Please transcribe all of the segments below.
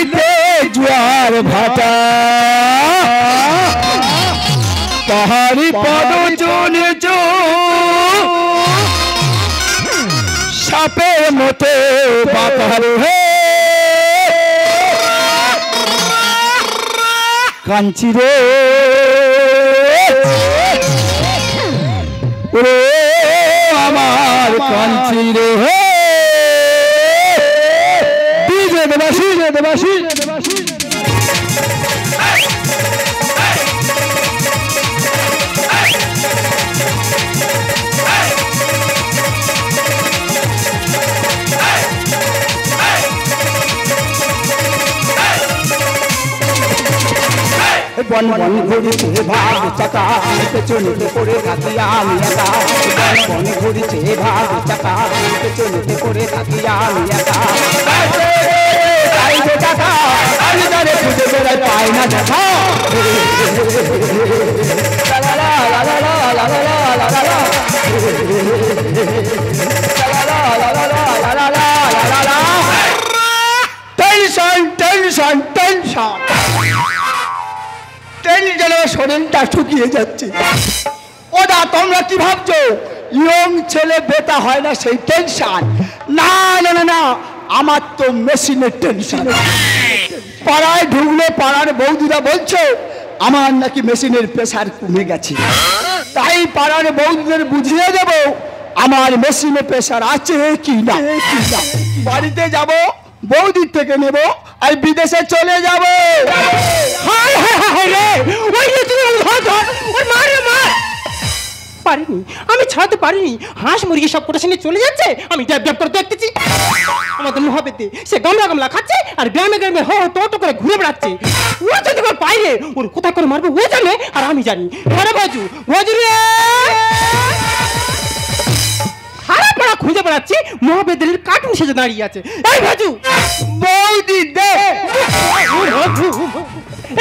লহরিতে জোয়ার ভাটা পাহাড়ি পদ চলে সাপের মতো বাঁকার হে কাঞ্চি রে ও আমার কাঞ্চি রে হে ডিজে দেবাসী দেবাসী দেবাসী বন বন ঘুরিছে ভাগ চাকা পেছনেতে পড়ে থাকি আমি একা বন বন ঘুরিছে ভাগ চাকা পেছনেতে পড়ে থাকি আমি একা টাকা আমি তারে খুঁজে বেড়াই পাই না দেখা টেনশন টেনশন টেনশন শরীরটা শুকিয়ে যাচ্ছে ওদা তোমরা কি ভাবছো ইয়ং ছেলে বেটা হয় না সেই টেনশন না না না না আমার তো মেশিনের টেনশন পাড়ায় ঢুকলে পাড়ার বৌদিরা বলছো আমার নাকি মেশিনের প্রেসার কমে গেছে তাই পাড়ার বৌদিদের বুঝিয়ে দেব আমার মেশিনে প্রেসার আছে কি না বাড়িতে যাব বৌদির থেকে নেব আর বিদেশে চলে যাব পারিনি আমি ছাড়াতে পারিনি হাঁস মুরগি সব কোটাশনে চলে যাচ্ছে আমি ড্যাব ড্যাব করে দেখতেছি আমাদের মহাবেতে সে গামলা গামলা খাচ্ছে আর গ্রামে গ্রামে হো তো করে ঘুরে বেড়াচ্ছে ও যদি পাইরে ওর কোথায় করে মারবো ও জানে আর আমি জানি আরে ভাজু ভাজু রে হারা পড়া খুঁজে বেড়াচ্ছি মহাবেদের কার্টুন সেজে দাঁড়িয়ে আছে এই ভাজু বৌদি দে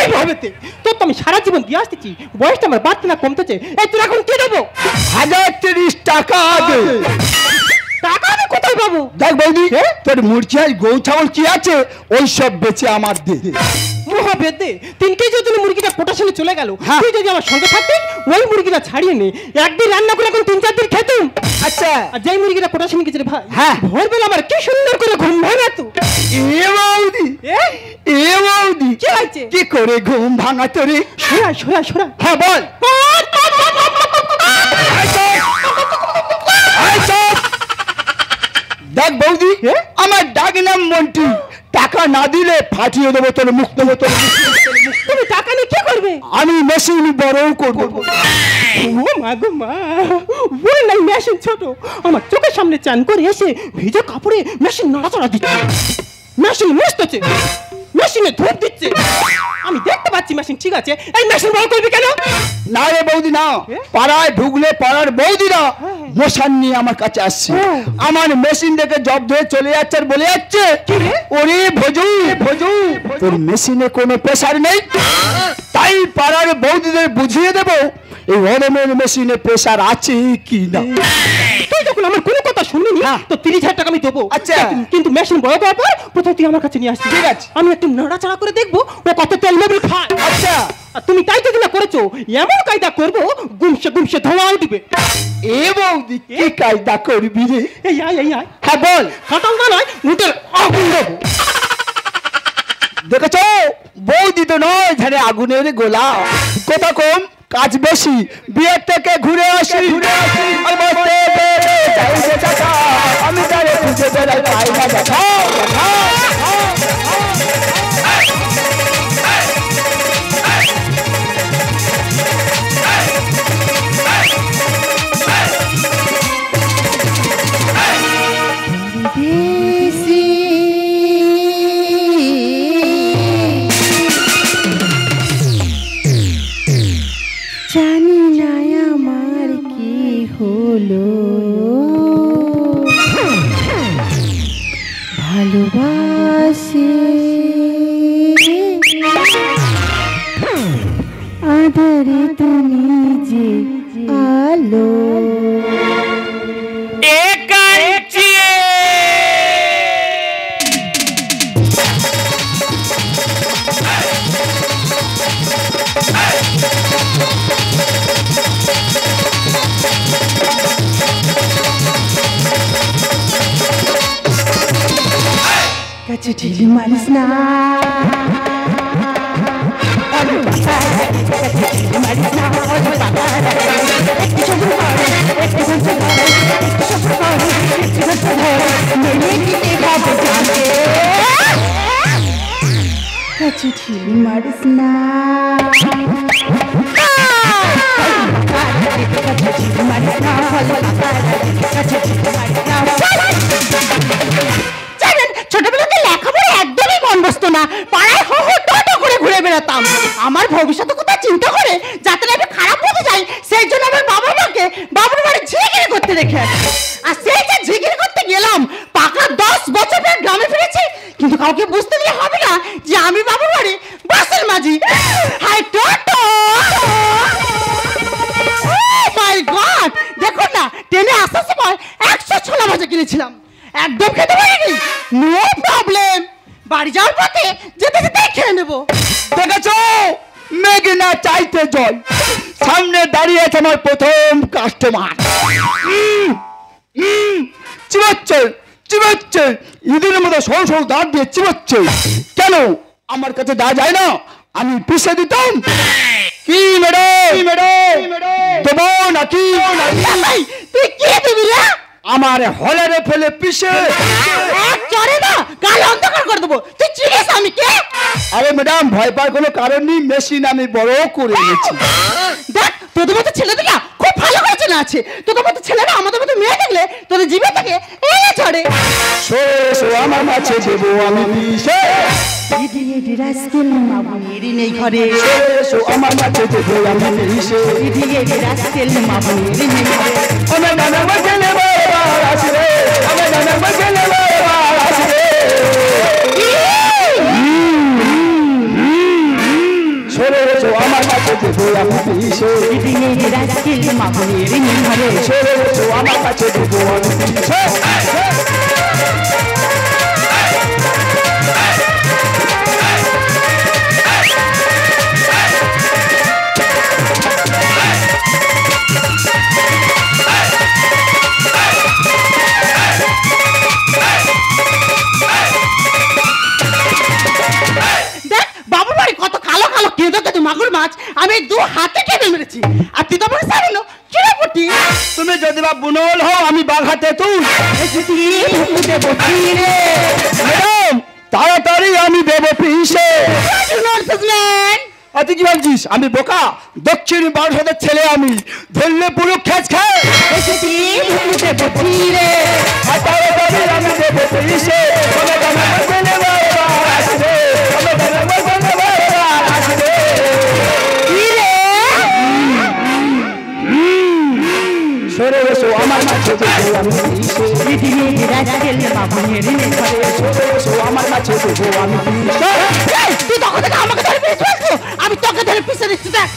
এই মহাবেতে তোর তো আমি সারা জীবন দিয়ে আসতেছি বয়সটা আমার বাড়তে না কমতেছে এই তোর এখন কি দেবো 1030 টাকা দে টাকা আমি কোথায় পাবো দেখ বৌদি তোর মুরগি গৌ ছাগল কি আছে ওই সব বেচে আমার দে মহাবেদে 3 কেজি ওজনের মুরগিটা কোটাশনে চলে গেল তুই যদি আমার সঙ্গে থাকতিস ওই মুরগিটা ছাড়িয়ে নে একদিন রান্না করে এখন 3-4 দিন খেতুম আচ্ছা আর যেই মুরগিটা কোটাশনে গেছে রে ভাই হ্যাঁ ভোরবেলা আমার কি সুন্দর করে ঘুম ভাঙাতো এ বৌদি কি হয়েছে কি করে ঘুম ভাঙাতো রে শোনা হ্যাঁ বল দেখ বৌদি আমার ডাক নাম মন্টু টাকা না দিলে ফাটিয়ে দেবো তোর মুখ দেবো তোর তুমি টাকা নিয়ে কি করবে আমি মেশিন বড় করবো ও মা গো মা ওই নাই মেশিন ছোট আমার চোখের সামনে চান করে এসে ভিজে কাপড়ে মেশিন নাড়াচাড়া দিচ্ছে মেশিন মুছতেছে মেশিনে ধূপ দিচ্ছে আমি দেখতে পাচ্ছি মেশিন ঠিক আছে এই মেশিন বড় করবি কেন না রে বৌদি না পাড়ায় ঢুকলে পাড়ার বৌদিরা মশান নিয়ে আমার কাছে আসছে আমার মেশিন দেখে জব ধরে চলে যাচ্ছে আর বলে যাচ্ছে ওরে ভোজু তোর মেশিনে কোনো প্রেসার নেই তাই পাড়ার বৌদিদের বুঝিয়ে দেবো এই অরমের মেশিনে প্রেসার আছে কি না তুই যখন আমার কোনো কথা শুনবি না তো 30,000 টাকা আমি দেবো আচ্ছা কিন্তু মেশিন বড় করার পর প্রথমে তুই আমার কাছে নিয়ে আসবি ঠিক আছে আমি একটু নাড়াচাড়া করে দেখবো ও কত তেল মেবল খায় আচ্ছা তুমি তাই তো না করেছো এমন কায়দা করবো গুমসে ধোঁয়া উঠবে এ বৌদি কি কায়দা করবি রে এই আয় হ্যাঁ বল কাটাল না নয় উঠে আগুন দেবো দেখেছো বৌদি তো নয় ধারে আগুনের গোলা কথা কম কাজ বেশি বিয়ের থেকে ঘুরে আসি আমি তারে খুঁজে বেড়াই পাই না দেখা জানি না আমার কি হলো ভালোবাসে আধারে তুমি যে আলো কাছে ঢিলি মারিস না কাছে ঢিলি মারিস না ছোটবেলাতে লেখাপড়া একদমই মন বসতো না, পাড়ায় হো হো টো করে ঘুরে বেড়াতাম। আমার ভবিষ্যৎ কথা চিন্তা করে যাতে আমি খারাপ হতে যাই, সেই জন্য আমার বাবা মাকে বাবুর বাড়ি ঝিগিরি করতে রেখে আর সেই যে ঝিগিরি করতে গেলাম পাকা 10 বছর পর গ্রামে ফিরেছি, কিন্তু কাউকে বুঝতে দিলে হবে না যে আমি বাবুর বাড়ি বাসের মাঝি। হাই টোটো মাই গড, দেখুন না ট্রেনে আসার সময় 100 ছোলা ভাজা কিনেছিলাম, একদম খেতে পারিনি। নো প্রবলেম, বাড়ি যাওয়ার পথে যেতে যেতে খেয়ে নেবো। দেখেছো মেঘে না চাইতে জল, সামনে দাঁড়িয়ে আছে আমার প্রথম কাস্টমার। চিবাচ্ছে চিবাচ্ছে, ইঁদুরের মতো সরু সরু দাঁত দিয়ে চিবাচ্ছে। কেন আমার কাছে দেওয়া যায় না? আমি পিষে দিতাম। কি ম্যাডাম দেবো নাকি? তুই কে দিবি না? আমার হলারে ফেলে পিষে চলে না, কাল অন্ধকার করে দেবো। তুই চিনিস আমি কে? আরে ম্যাডাম ভয় পাওয়ার কোনো কারণ নেই, মেশিন আমি বড় করে এনেছি। দেখ তোদের মতো ছেলেদের না খুব ভালো করে চেনা আছে। তোদের মতো ছেলেরা আমাদের মতো মেয়ে দেখলে তোদের জিভে থেকে এনে চড়ে। আমার কাছে দেবো আমি পিষে, রাস্কেল মামুনির নেই ঘরে আমার কাছে দেবো আমি পিষে। রাস্কেল মামুনির নেই ঘরে আমার নানা বলে আসবে, আমার নানা বলে আসবে। সরে এসো আমার কাছে দেবো আমি পিষে, রাস্কেল মামুনির নেই ঘরে সরে এসো আমার কাছে দেবো আমি পিষে। মাগুর মাছ আমি 2 হাতে টেনে মেরেছি, আর তুই তো বলিস না কিরে পুটি। তুমি যদি বা বুনল হও আমি বাঘাতে তুই ম্যাডাম তাড়াতাড়ি আমি দেবো পিষে। তুই কি ভাবছিস আমি বোকা? দক্ষিণ বারোশোদের ছেলে আমি, ধরলে পুরো খেঁচ খায়। তাড়াতাড়ি আমি দেবো পিষে। সরে এসো আমার কাছে দেবো আমি পিষে, সরে এসো আমার কাছে দেবো আমি পিষে। তুই তখন থেকে আমাকে ধরে পিছিয়ে ফেলছো, আমি তোকে ধরে পিছিয়ে দিচ্ছি। দেখ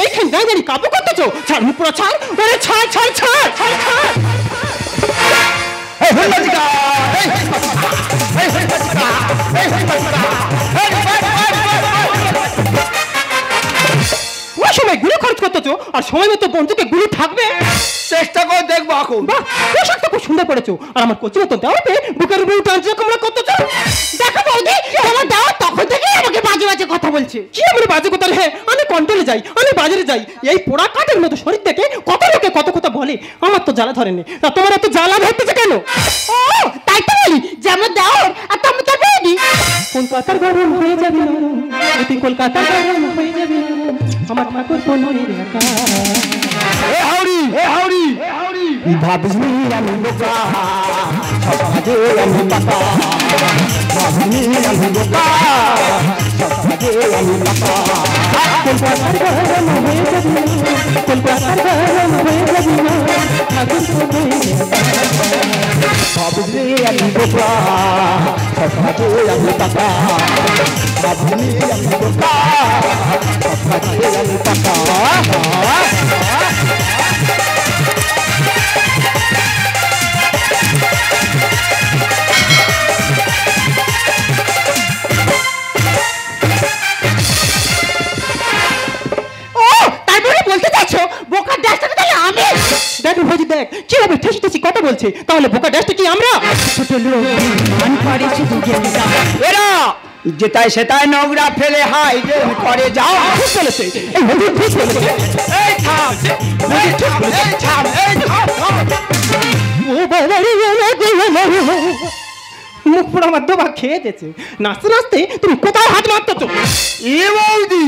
এইখানে দাঁড়িয়ে কাবু করতেছো? ছাড় পুরো ছাড়, ওরে ছাড় ছাড় ছাড় ছাড় ছাড়। ওই সময় গুলি খরচ করতেছো আর সময় মতো বন্ধুকে গুলি থাকবে। চেষ্টা করে দেখবো এখন। বাহ, পোশাকটা খুব সুন্দর পড়েছো, আর আমার কোচিং মতো দেওয়াতে বুকের উপর টানছে তোমরা করতেছো। দেখো বৌদি, আমার দাও তখন থেকেই আমাকে বাজে বাজে কথা বলছে। কি আমার বাজে কথা? হ্যাঁ আমি কন্ট্রোলে যাই, আমি বাজারে যাই, এই পোড়া কাঠের মতো শরীর থেকে কত লোকে কত কথা বলে, আমার তো জ্বালা ধরেনি। তা তোমার এত জ্বালা ধরতেছে কেন? ও তাই তো বলি যে আমার দাও আর তুমি তো বৌদি কলকাতার গরম হয়ে যাবে নরম, তুই কলকাতার গরম হয়ে যাবে আমার ঠাকুর পনের একা। এ হাওড়ি এ হাওড়ি ভাবিসনি আমি বোকা, সকালে আমি পাকা, ভাবিসনি আমি বোকা, সকালে আমি পাকা। কলকাতার গরম হয়ে যাবে, কলকাতার গরম হয়ে যাবে ঠাকুর পনের একা। ভাবিসনি আমি বোকা, সকালে আমি পাকা, ভাবিসনি আমি বোকা, সকালে আমি পাকা। বলছে, তাহলে বোকা ড্যাশটা কি আমরা? ছোট লোক মান করে শুধু গেন্দা। এরা যেটাই সেটাই নোংরা ফেলে হাইডেন করে যাও। ঠিক বলেছে, এই বন্ধু ঠিক বলেছে। এই থাম, এই থাম, এই থাম, এই থাম, থাম। ও বাবা রে, মুখ পুরো আমার দোবা খেয়ে দিয়েছে। নাচতে নাচতে তুমি কোথায় হাত মারতেছো? এ বৌদি,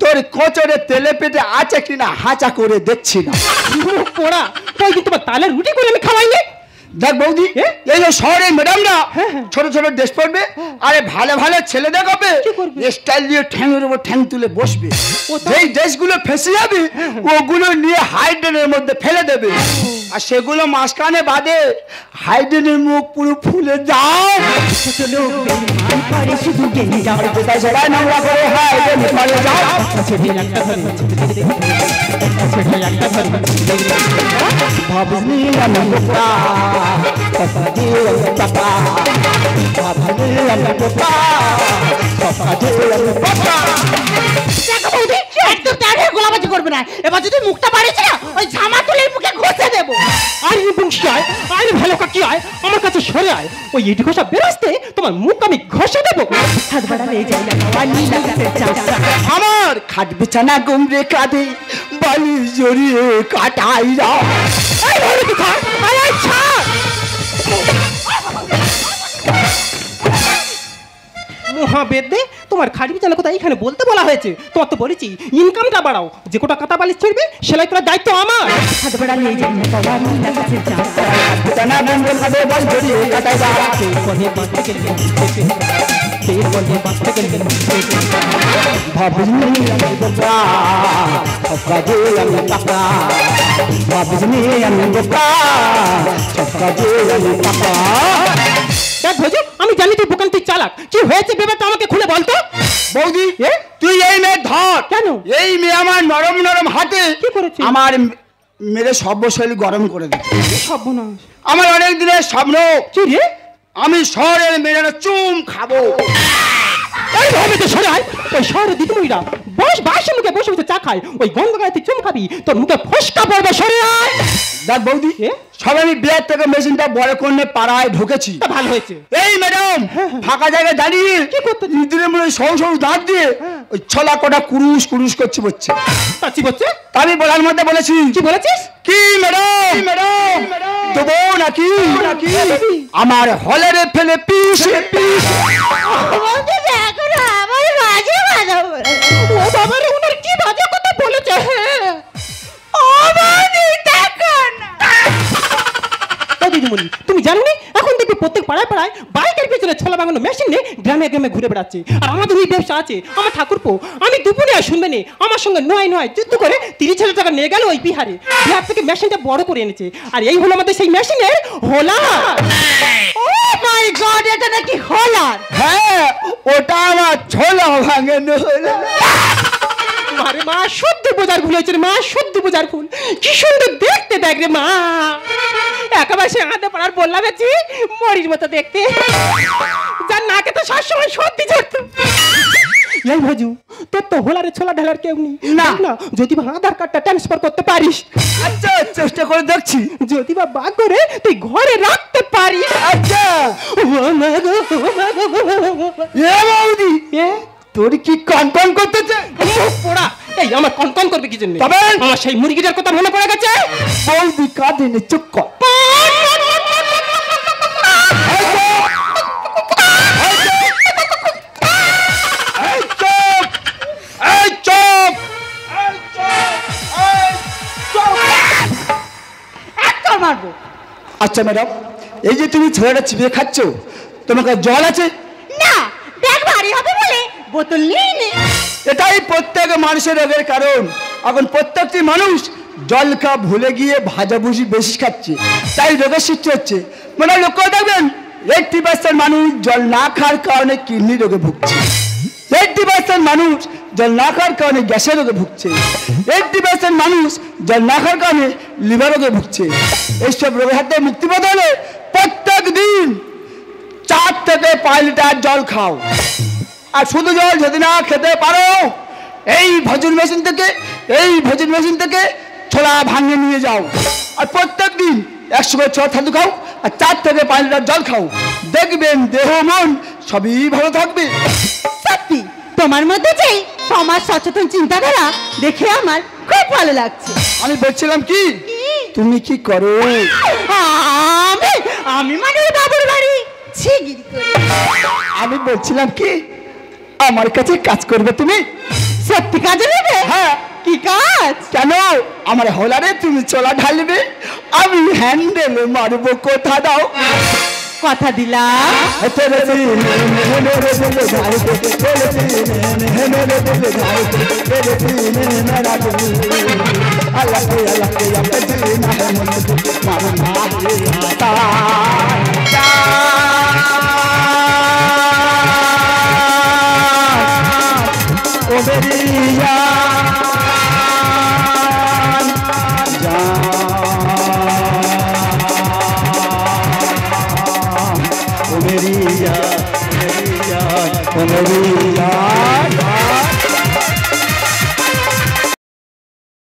তোর কোচরে তেলে পেটে আছে কিনা হাঁচা করে দেখছি না। মুখ পোড়া, তাই কিন্তু তোমার তালের রুটি করে আমি খাওয়াইনি। দেখ বৌদি, এই যে শহরের ম্যাডামরা ছোট ছোট ড্রেস পরবে, আরে ভালো ভালো ছেলে দেখাবে, কি করবে? স্টাইল দিয়ে ঠ্যাংয়ের উপর ঠ্যাং তুলে বসবে। ও তো- যেই ড্রেসগুলো ফেসে যাবে ওগুলো নিয়ে হাইডেনের মধ্যে ফেলে দেবে, আর সেগুলো মাঝখানে বাদে হাইডেনের মুখ পুরো ফুলে যাও। ছোট লোক মান করে শুধু গেন্দা। যেটাই সবাই নোংরা করে হাইডেন করে যাও। ছেলে একটা ধরে, ছেলে একটা ধরে। ভাবনি আমি বোকা, কথা দিয়ে আমি পাকা, ভাবনি আমি বোকা, কথা দিয়ে আমি পাকা। দেখো বৌদি, একদম দাঁড়িয়ে গোলাবাজি করবে না। এবার যদি মুখটা বাড়িয়েছে না, ওই জামা তুলে মুখে ঘষে দেবো। আরে বংশী আয়, আরে ভালো কাকি আয়, আমার কাছে সরে আয়। ওই ইট ঘষা বেরোতে তোমার মুখ আমি ঘষে দেবো। হাত বাড়ালে যাই না খাওয়া নীলা গাছের চাষা। আমার খাট বিছানা গুমরে কাঁদে, বালি জড়িয়ে কাটাই যাও। এই ভালো কি খায়, আরে ছাড়। মহাবেদে তোমার খাট বিছানা কথা এখানে বলতে বলা হয়েছে। তোমার তো বলেছি ইনকামটা বাড়াও, যে কোটা কাটা বালিশ ছিড়বে সেলাই করার দায়িত্ব আমার। হাত বাড়ালে যাই না খাওয়া নীলা গাছের চাষা। বিছানা গুমরে কাঁদে, বালি জড়িয়ে কাটাই যাও। ভাবনি আমি বোকা, কথা দিয়ে আমি পাকা, ভাবনি আমি বোকা, কথা দিয়ে আমি পাকা। দেখ ভোজু, আমি জানি তুই বোকান, তুই চালাক। কি হয়েছে ব্যাপারটা আমাকে খুলে বলতো। বৌদি, তুই এই মেয়ে ধর। কেন? এই মেয়ে আমার নরম নরম হাতে কি করেছে? আমার মেরে সর্বশৈলী গরম করে দিচ্ছে। সর্বনাশ। আমার অনেক দিনের স্বপ্ন, কি রে? আমি শহরের মেয়েরা চুম খাবো। ওই ভাবে তো সরে আয়। ওই শহরে দিদিমণিরা বাসের মুখে বসে বসে চা খায়, ওই গন্ধ গায়ে তুই চুম খাবি, তোর মুখে ফসকা পড়বে। সরে আয়। দেখ বৌদি, সবাই আমি বিয়ের থেকে মেশিনটা বড় করে পাড়ায় ঢুকেছি। তা ভালো হয়েছে। এই ম্যাডাম ফাঁকা জায়গায় দাঁড়িয়ে কি করতে? দিদির মনে সরু সরু দাঁত দিয়ে ওই ছলা কটা কুরুশ কুরুশ করছে বলছে। তা কি বলছে? আমি বলার মধ্যে বলেছি, কি বলেছিস? কি ম্যাডাম ম্যাডাম দেবো নাকি নাকি আমার হলের ফেলে পিস পিস। ও বাবা রে, ওনার কি বাজে কথা বলেছে। দিদিমণি, তুমি জানো না, এখন দেখবি প্রত্যেক পাড়ায় পাড়ায় বাইকের পেছনে ছোলা বাগানো মেশিন নিয়ে গ্রামে গ্রামে ঘুরে বেড়াচ্ছে। আর আমাদের ওই ব্যবসা আছে। আমার ঠাকুরপো আমি দুপুরে আর শুনবে না, আমার সঙ্গে নয় নয় যুদ্ধ করে 30,000 টাকা নিয়ে গেল ওই বিহারে। বিহার থেকে মেশিনটা বড় করে এনেছে, আর এই হলো আমাদের সেই মেশিনের হোলা। ও মাই গড, এটা নাকি হোলার? হ্যাঁ, ওটা আমার ছোলা ভাঙানো হলো। আরে মা, শুদ্ধ বোঝার ভুল হয়েছে রে মা, শুদ্ধ বোঝার ভুল। কি সুন্দর দেখতে দেখ রে মা, একেবারে সে আদে পাড়ার বললাম আছি মরির মতো দেখতে, যার নাকে তো সবসময় সত্যি চড়তো। এই ভজু, তোর তো হোলারে ছোলা ঢালার কেউ নেই না। না, যদি বা আধার কার্ডটা ট্রান্সফার করতে পারিস, আচ্ছা চেষ্টা করে দেখছি। যদি বা বাগ করে তুই ঘরে রাখতে পারিস। আচ্ছা ও মা গো, ও মা গো, এ বৌদি, এ তোর কি কনকন করতেছে? মুখ পোড়া। এই আমার কনকন করবে কি জন্য? তবে? আমার সেই মুরগিটার কথা মনে পড়ে গেছে। বৌদি কাঁদেনে চুপ কর। এই চুপ, এই চুপ, এই চুপ, এই চুপ। একটা মারবো। আচ্ছা ম্যাডাম, এই যে তুমি ছেলেটা চিবিয়ে খাচ্ছ, তোমার কাছে জল আছে? না, ব্যাগ ভারী হবে বলে বোতল নিয়ে নে। এটাই প্রত্যেক মানুষের রোগের কারণ। এখন প্রত্যেকটি মানুষ জল খাওয়া ভুলে গিয়ে ভাজাভুজি বেশি খাচ্ছে, তাই রোগের সৃষ্টি হচ্ছে। মানে লক্ষ্য দেখবেন 80% মানুষ জল না খাওয়ার কারণে কিডনি রোগে ভুগছে, 80% মানুষ জল না খাওয়ার কারণে গ্যাসের রোগে ভুগছে, 80% মানুষ জল না খাওয়ার কারণে লিভার রোগে ভুগছে। এইসব রোগের হাতে মুক্তি পেতে হলে প্রত্যেক দিন 4 থেকে 5 লিটার জল খাও। আর শুধু জল যদি না খেতে পারো, এই ভোজন মেশিন থেকে ছোলা ভাঙে নিয়ে যাও। আর প্রত্যেক দিন 100 করে 6 থাদু খাও আর 4 থেকে 5 লিটার জল খাও, দেখবেন দেহ মন সবই ভালো থাকবে। সত্যি তোমার মধ্যে যে সমাজ সচেতন চিন্তাধারা দেখে আমার খুব ভালো লাগছে। আমি বলছিলাম কি, তুমি কি করো? আমি মানে ওই বাবুর বাড়ি ছিগিরি করি। আমি বলছিলাম কি, আমার কাছে কাজ করবে তুমি? সত্যি কাজে নেবে? হ্যাঁ। কি কাজ? কেন, আমার হোলারে তুমি চলা ঢালবে, আমি হ্যান্ডেল মারবো। কথা দাও। কথা দিলাম। ओ मेरी जान ओ मेरी जान, ओ मेरी